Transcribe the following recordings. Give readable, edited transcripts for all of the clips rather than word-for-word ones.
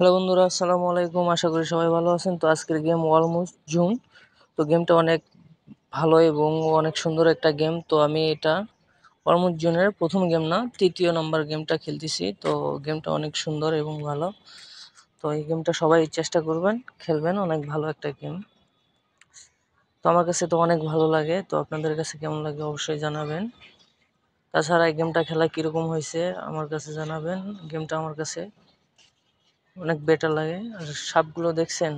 Hello বন্ধুরা, আসসালামু আলাইকুম। আশা করি সবাই ভালো আছেন। তো আজকের গেম অলমোস্ট জুম। তো গেমটা অনেক ভালো এবং অনেক সুন্দর একটা গেম। তো আমি এটা অলমোস্ট জুনের প্রথম গেম না, তৃতীয় নম্বর গেমটা খেলতেছি। তো গেমটা অনেক সুন্দর এবং ভালো। তো এই গেমটা সবাই চেষ্টা করবেন, খেলবেন। অনেক ভালো একটা গেম। তো আমার কাছে তো অনেক ভালো লাগে। তো আপনাদের কাছে কেমন লাগে অবশ্যই জানাবেন। তাছাড়া এই গেমটা খেলা কীরকম হয়েছে আমার কাছে জানাবেন। গেমটা আমার কাছে অনেক বেটার লাগে। আর সাপগুলো দেখছেন,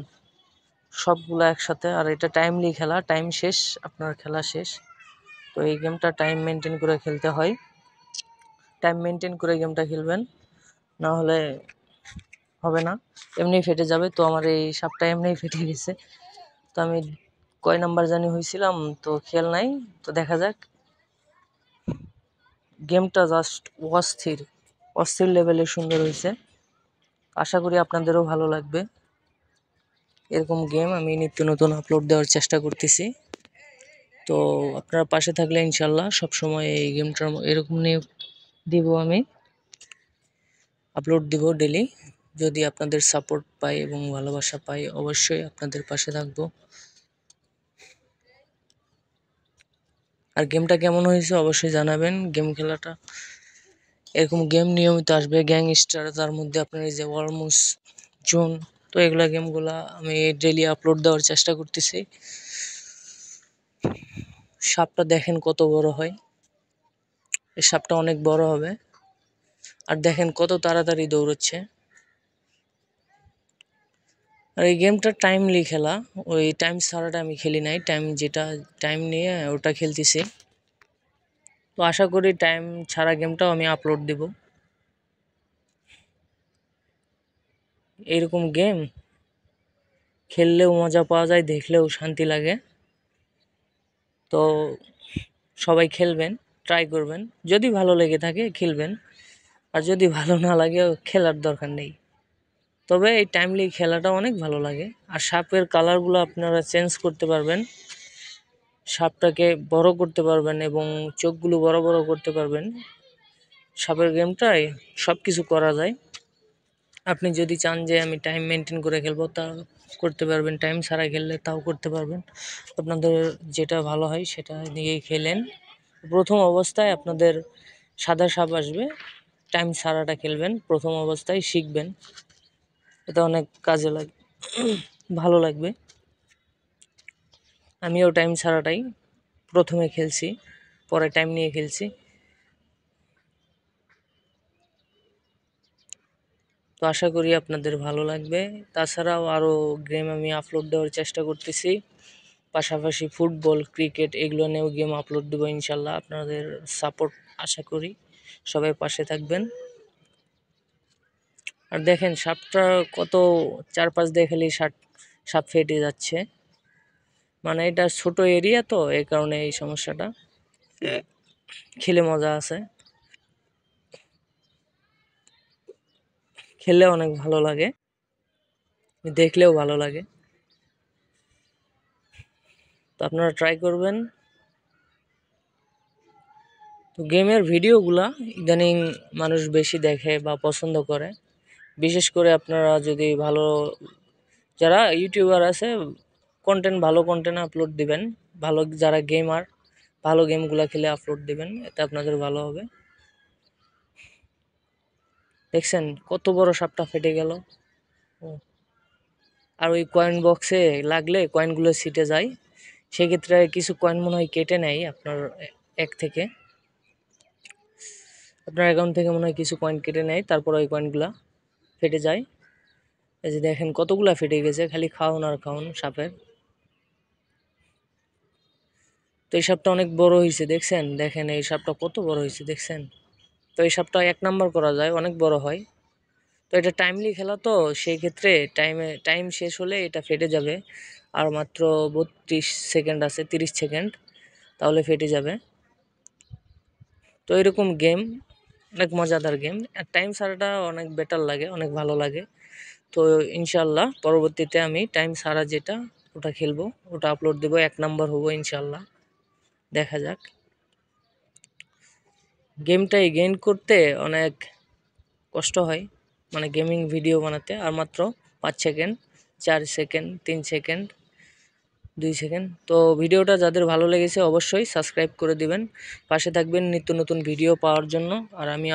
সবগুলো একসাথে। আর এটা টাইমলি খেলা, টাইম শেষ আপনার খেলা শেষ। তো এই গেমটা টাইম মেনটেন করে খেলতে হয়। টাইম মেনটেন করে গেমটা খেলবেন, না হলে হবে না, এমনি ফেটে যাবে। তো আমার এই সাপটা এমনিই ফেটে গেছে। তো আমি কয় নাম্বার জানি হয়েছিলাম, তো খেল নাই। তো দেখা যাক। গেমটা জাস্ট অস্থির অস্থির লেভেলের সুন্দর হয়েছে। আশা করি আপনাদেরও ভালো লাগবে। এরকম গেম আমি নিত্য নতুন আপলোড দেওয়ার চেষ্টা করতেছি। তো আপনারা পাশে থাকলে ইনশাল্লাহ সবসময় এই গেমটার এরকম নিয়ে দিব, আমি আপলোড দিব ডেলি। যদি আপনাদের সাপোর্ট পাই এবং ভালোবাসা পাই, অবশ্যই আপনাদের পাশে থাকবো। আর গেমটা কেমন হয়েছে অবশ্যই জানাবেন। গেম খেলাটা এরকম গেম নিয়মিত আসবে, গ্যাংস্টার, তার মধ্যে আপনার এই যে অলমোস্ট জোন। তো এগুলা গেমগুলা আমি ডেলি আপলোড দেওয়ার চেষ্টা করতেছি। সাপটা দেখেন কত বড় হয়, এই সাপটা অনেক বড় হবে। আর দেখেন কত তাড়াতাড়ি দৌড়চ্ছে। আর এই গেমটা টাইমলি খেলা, ওই টাইম ছাড়াটা আমি খেলি নাই, টাইম যেটা টাইম নিয়ে ওটা খেলতেছি। তো আশা করি টাইম ছাড়া গেমটাও আমি আপলোড দিব। এইরকম গেম খেললেও মজা পাওয়া যায়, দেখলেও শান্তি লাগে। তো সবাই খেলবেন, ট্রাই করবেন। যদি ভালো লেগে থাকে খেলবেন, আর যদি ভালো না লাগে খেলার দরকার নেই। তবে এই টাইমলি খেলাটা অনেক ভালো লাগে। আর সাপের কালারগুলো আপনারা চেঞ্জ করতে পারবেন, সাপটাকে বড় করতে পারবেন এবং চোখগুলো বড় বড় করতে পারবেন। সাপের গেমটায় সব কিছু করা যায়। আপনি যদি চান যে আমি টাইম মেনটেন করে খেলবো, তা করতে পারবেন। টাইম ছাড়া খেললে তাও করতে পারবেন। আপনাদের যেটা ভালো হয় সেটা দিয়েই খেলেন। প্রথম অবস্থায় আপনাদের সাদা সাপ আসবে, টাইম ছাড়াটা খেলবেন, প্রথম অবস্থায় শিখবেন। এটা অনেক কাজে লাগে, ভালো লাগবে। আমিও টাইম ছাড়াটাই প্রথমে খেলছি, পরে টাইম নিয়ে খেলছি। তো আশা করি আপনাদের ভালো লাগবে। তাছাড়াও আরও গেম আমি আপলোড দেওয়ার চেষ্টা করতেছি। পাশাপাশি ফুটবল, ক্রিকেট এগুলো নিয়েও গেম আপলোড দেবো ইনশাল্লাহ। আপনাদের সাপোর্ট আশা করি, সবাই পাশে থাকবেন। আর দেখেন সাপটা কত চারপাশ দিয়ে খালি সাপ ফেটে যাচ্ছে। মানে এটা ছোট এরিয়া, তো এই কারণে এই সমস্যাটা। খেলে মজা আছে, খেললে অনেক ভালো লাগে, দেখলেও ভালো লাগে। তো আপনারা ট্রাই করবেন। তো গেমের ভিডিওগুলা ইদানিং মানুষ বেশি দেখে বা পছন্দ করে। বিশেষ করে আপনারা যদি ভালো, যারা ইউটিউবার আছে, ভালো কন্টেন্ট আপলোড দিবেন। ভালো যারা গেমার, ভালো গেমগুলা খেলে আপলোড দিবেন, এটা আপনাদের ভালো হবে। দেখছেন কত বড় সাপটা ফেটে গেল। আর ওই কয়েন বক্সে লাগলে কয়েনগুলো ছিটে যায়। সেক্ষেত্রে কিছু কয়েন মনে হয় কেটে নেয় আপনার থেকে, আপনার অ্যাকাউন্ট থেকে মনে হয় কিছু কয়েন কেটে নেয়, তারপর ওই কয়েনগুলা ফেটে যায়। এই যে দেখেন কতগুলা ফেটে গেছে, খালি খাওন আর খাওন সাপের। তো এই সাপটা অনেক বড় হয়েছে, দেখছেন, দেখেন এই সাপটা কত বড় হয়েছে, দেখছেন। তো এই সাপটা 1 নাম্বার করা যায়, অনেক বড় হয়। তো এটা টাইমলি খেলা, তো সেই ক্ষেত্রে টাইম শেষ হলে এটা ফেটে যাবে। আর মাত্র 32 সেকেন্ড আছে, 30 সেকেন্ড, তাহলে ফেটে যাবে। তো এরকম গেম অনেক মজাদার গেম। আর টাইম ছাড়াটা অনেক বেটার লাগে, অনেক ভালো লাগে। তো ইনশাল্লাহ পরবর্তীতে আমি টাইম ছাড়া যেটা ওটা খেলবো, ওটা আপলোড দেবো, 1 নাম্বার হবো ইনশাল্লাহ। দেখা যাক। গেমটাই গেইন করতে অনেক কষ্ট হয়, মানে গেমিং ভিডিও বানাতে, আর মাত্র 5 সেকেন্ড, 4 সেকেন্ড, 3 সেকেন্ড, 2 সেকেন্ড। তো ভিডিওটা যাদের ভালো লেগেছে অবশ্যই সাবস্ক্রাইব করে দিবেন, পাশে থাকবেন নিত্য নতুন ভিডিও পাওয়ার জন্য। আর আমি